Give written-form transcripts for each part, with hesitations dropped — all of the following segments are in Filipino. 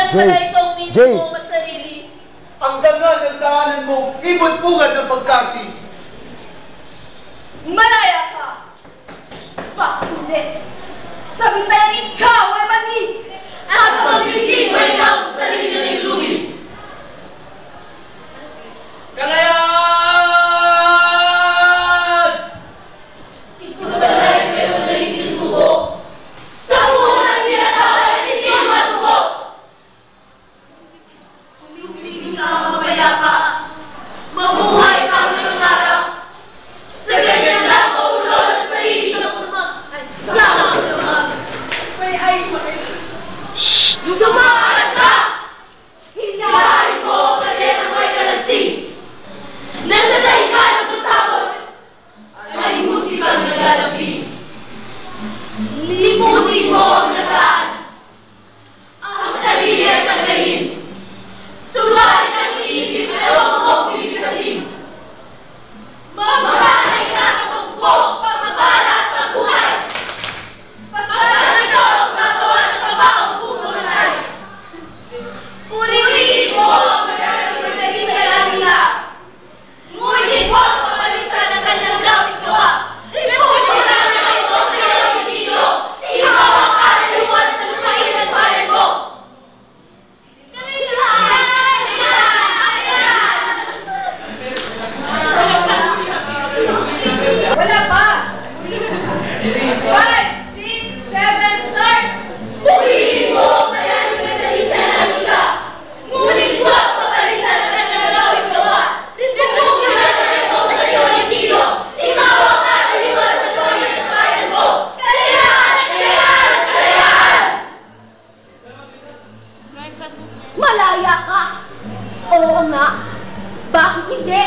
Kailan pala ikaw mismo mo masarili? Ang dangal ng daanan mo, ibot-bungad ng pagkasing. Malaya ka! Bakit hindi? Sabitan ikaw ay mali! At magtitibay lang sa sarili ng lubi. Kalayaan! Ipagbalay kayo na rin tinutubo. Sa buhay ng tinatawag ay hindi matubo. Umibigin ka ang mapayapa. Mabuhay ka ang nagtatara. Sa ganyan lang maulo ng sarili ng umat at sama ng umat. May ay makita. Dumaharap ka! Hinahay mo ang kadenang may kalansing. Nasa dahiga ng pasabos ay musikang nagalapin. Limutin mo ang nagaan. Ang sarili at tanggalin. Subalit ang iisip na huwag mo pinikasin. Magkakanay ka ng pagpong, pagmabala at pagbuhay. Pagkakan ito ang magawa ng tabang pumunay. Ulitin mo ang magaling magaling sa langila. Ngunit mo ang papalitan ng kanyang gawing gawa. Republika na ito sa iyong tilo. Ikaw ang kalaliwan sa lupain at bayan mo. Wala pa! 5, 6, 7, start! Purihin mo ang mayaling madali sa langila. Ngunit mo ang papalitan ng kanyang gawing gawa. Republika na ito sa iyong tilo. Ikaw ang kalaliwan sa lupain at bayan mo. Kalayaan! Kalayaan! Kalayaan! Malaya ka! Oo nga! Bakit hindi?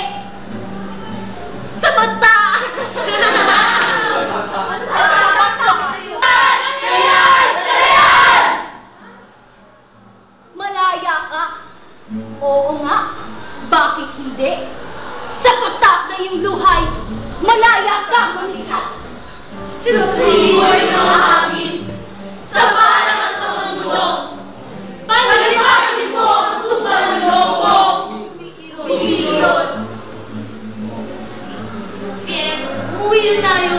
Sagot pa! Malaya ka! Oo nga! Bakit hindi? Sa patak na iyong luhay, malaya ka mamita! Sisiwoy ng hangin sa parangan sa mga bulong. Palipasin mo ang suka ng loob mo. Umiiyon. Bien, umuwi na tayo.